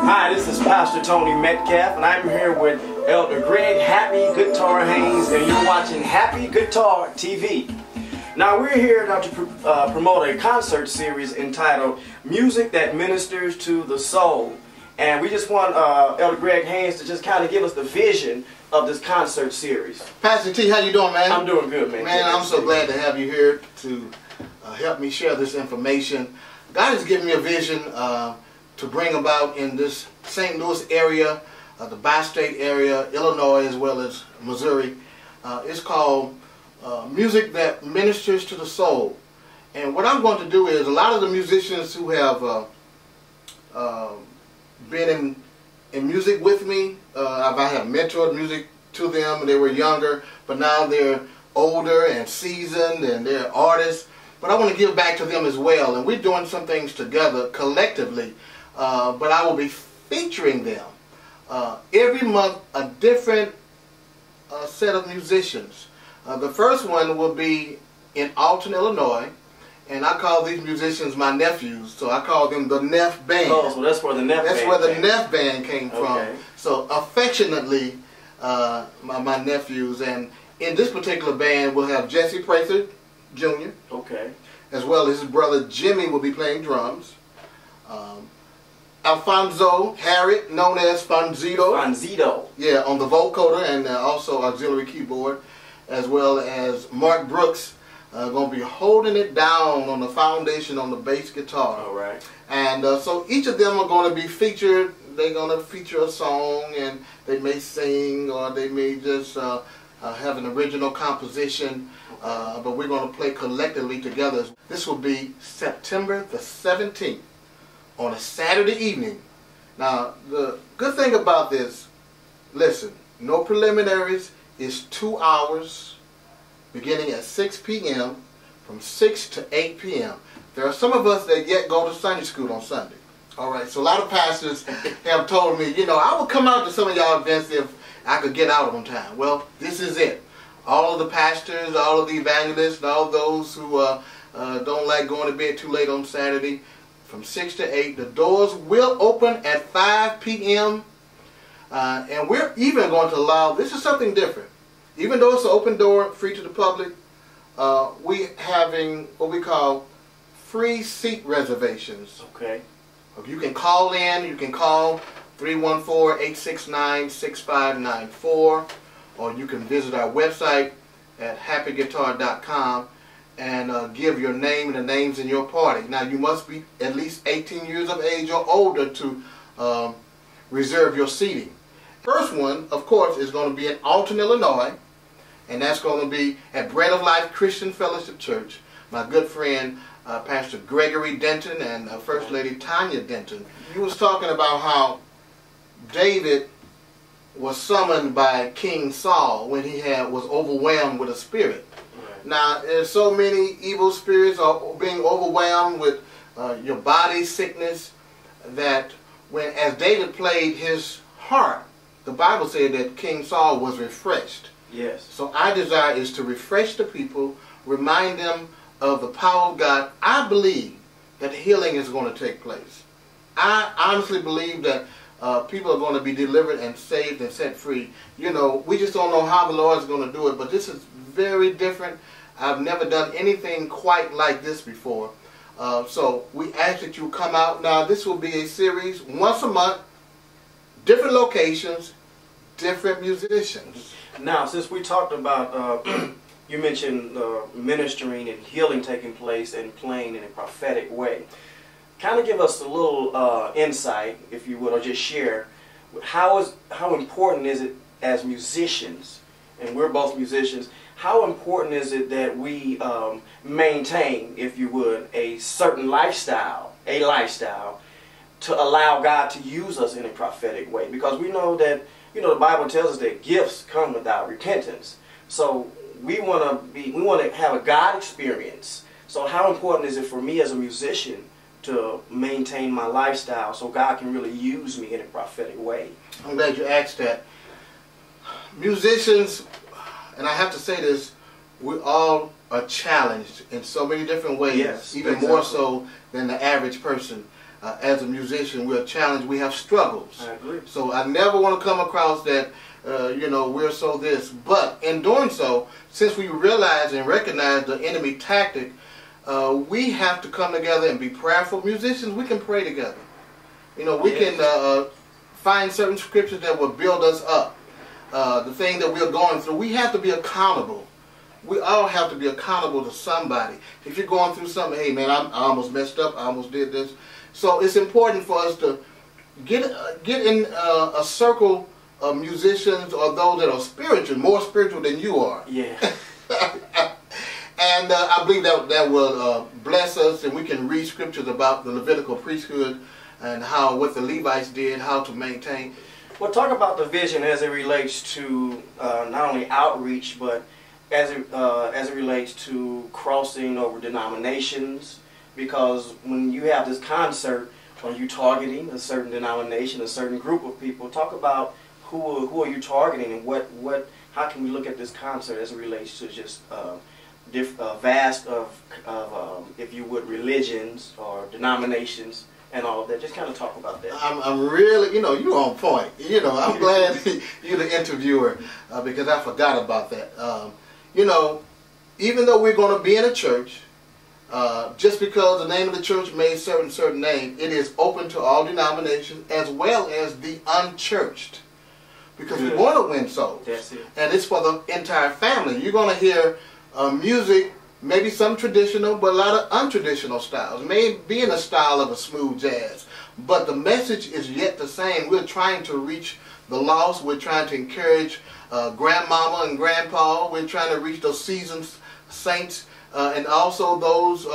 Hi, this is Pastor Tony Metcalf, and I'm here with Elder Gregg, Happy Guitar Haynes, and you're watching Happy Guitar TV. Now, we're here now to promote a concert series entitled Music That Ministers to the Soul. And we just want Elder Gregg Haynes to just kind of give us the vision of this concert series. Pastor T, how you doing, man? I'm doing good, man. Man, I'm so glad to have you here to help me share this information. God has given me a vision to bring about in this St. Louis area, the bi-state area, Illinois, as well as Missouri. It's called Music That Ministers to the Soul. And what I'm going to do is, a lot of the musicians who have been in music with me, I have mentored music to them when they were younger, but now they're older and seasoned and they're artists. But I want to give back to them as well, and we're doing some things together collectively. But I will be featuring them every month, a different set of musicians. The first one will be in Alton, Illinois, and I call these musicians my nephews, so I call them the Neph Band. Oh, so that's where the Neph That's Band where the came. Neph Band came from. Okay. So affectionately, my nephews, and in this particular band we'll have Jesse Prather Jr. Okay. As well as his brother Jimmy will be playing drums. Alfonso Harriet, known as Fonzito. Fonzito. Yeah, on the vocoder and also auxiliary keyboard, as well as Mark Brooks, going to be holding it down on the foundation on the bass guitar. All right. And so each of them are going to be featured. They're going to feature a song, and they may sing, or they may just have an original composition. But we're going to play collectively together. This will be September the 17th. On a Saturday evening. Now, the good thing about this, listen, no preliminaries. It's 2 hours beginning at 6 p.m. from 6 to 8 p.m. There are some of us that yet go to Sunday school on Sunday. All right, so a lot of pastors have told me, you know, I would come out to some of y'all events if I could get out on time. Well, this is it. All of the pastors, all of the evangelists, all those who don't like going to bed too late on Saturday, from 6 to 8. The doors will open at 5 p.m. And we're even going to allow, this is something different. Even though it's an open door, free to the public, we're having what we call free seat reservations. Okay. You can call in, you can call 314-869-6594, or you can visit our website at happyguitar.com and give your name and the names in your party. Now, you must be at least 18 years of age or older to reserve your seating. First one, of course, is going to be in Alton, Illinois, and that's going to be at Bread of Life Christian Fellowship Church. My good friend, Pastor Gregory Denton, and First Lady Tanya Denton. He was talking about how David was summoned by King Saul when he was overwhelmed with a spirit. Now, there's so many evil spirits are being overwhelmed with your body sickness that as David played his harp, the Bible said that King Saul was refreshed. Yes. So our desire is to refresh the people, remind them of the power of God. I believe that healing is going to take place. I honestly believe that people are going to be delivered and saved and set free. You know, we just don't know how the Lord is going to do it, but this is very different. I've never done anything quite like this before. So we ask that you come out. Now, this will be a series once a month, different locations, different musicians. Now, since we talked about, you mentioned ministering and healing taking place and playing in a prophetic way. Kind of give us a little insight, if you would, or just share, how important is it as musicians, and we're both musicians, how important is it that we maintain, if you would, a certain lifestyle, to allow God to use us in a prophetic way? Because we know that, you know, the Bible tells us that gifts come without repentance. So we want to have a God experience. So how important is it for me as a musician to maintain my lifestyle so God can really use me in a prophetic way? I'm glad you asked that. Musicians, and I have to say this, we all are challenged in so many different ways, Yes, even exactly. more so than the average person. As a musician, we're challenged. We have struggles. I agree. So I never want to come across that, we're so this. But in doing so, since we realize and recognize the enemy tactic, we have to come together and be prayerful. Musicians, we can pray together. We Yes. can find certain scriptures that will build us up. The thing that we're going through, we have to be accountable. We all have to be accountable to somebody. If you're going through something, hey man, I almost messed up, I almost did this. So it's important for us to get in a circle of musicians or those that are spiritual, more spiritual than you are. Yeah. And I believe that will bless us, and we can read scriptures about the Levitical priesthood and what the Levites did, how to maintain. Well, talk about the vision as it relates to not only outreach, but as it relates to crossing over denominations. Because when you have this concert, are you targeting a certain denomination, a certain group of people? Talk about who are you targeting, and how can we look at this concert as it relates to just vast of if you would, religions or denominations and all of that. Just kind of talk about that. I'm really, you're on point. I'm glad you're the interviewer because I forgot about that. Even though we're going to be in a church, just because the name of the church made certain name, it is open to all denominations as well as the unchurched, because we want to win souls. That's it. And it's for the entire family. You're going to hear music, maybe some traditional, but a lot of untraditional styles. Maybe in a style of a smooth jazz, but the message is yet the same. We're trying to reach the lost. We're trying to encourage grandmama and grandpa. We're trying to reach those seasoned saints. And also those,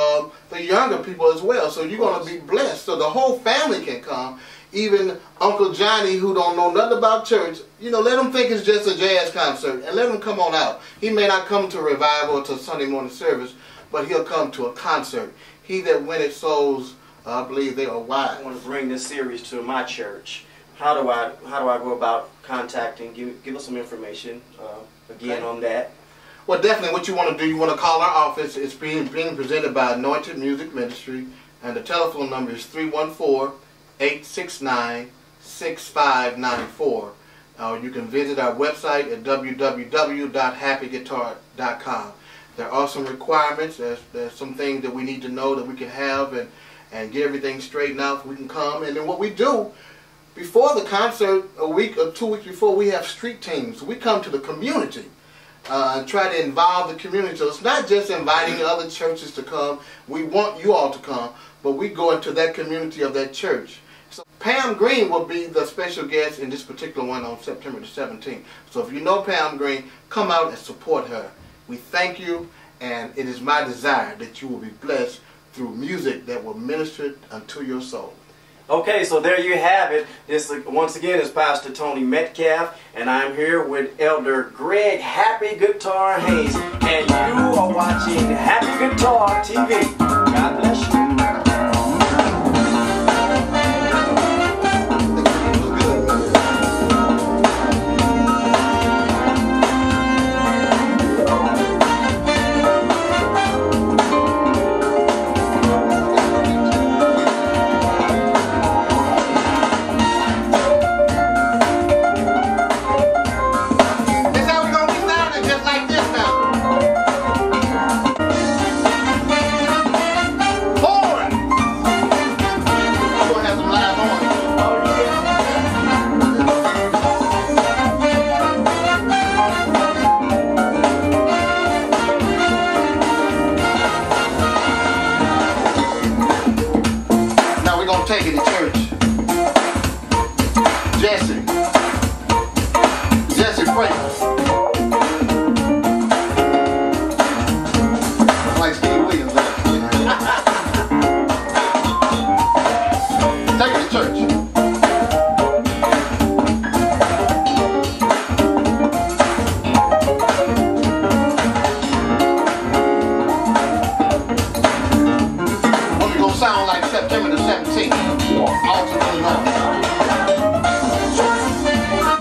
the younger people as well. So you're going to be blessed. So the whole family can come. Even Uncle Johnny, who don't know nothing about church, let him think it's just a jazz concert and let him come on out. He may not come to revival or to Sunday morning service, but he'll come to a concert. He that winneth souls, I believe they are wise. I want to bring this series to my church. How do I go about contacting? Give us some information again on that. Well, definitely what you want to do, you want to call our office. It's being presented by Anointed Music Ministry, and the telephone number is 314-869-6594. You can visit our website at www.happyguitar.com. There are some requirements. There's some things that we need to know that we can have and get everything straightened out so we can come. And then what we do, before the concert, a week or 2 weeks before, we have street teams. We come to the community. Try to involve the community. So it's not just inviting other churches to come. We want you all to come, but we go into that community of that church. So Pam Green will be the special guest in this particular one on September the 17th. So if you know Pam Green, come out and support her. We thank you, and it is my desire that you will be blessed through music that will minister unto your soul. Okay, so there you have it. This, once again, is Pastor Tony Metcalf, and I'm here with Elder Gregg Happy Guitar Haynes, and you are watching Happy Guitar TV. God bless you. Take it to church.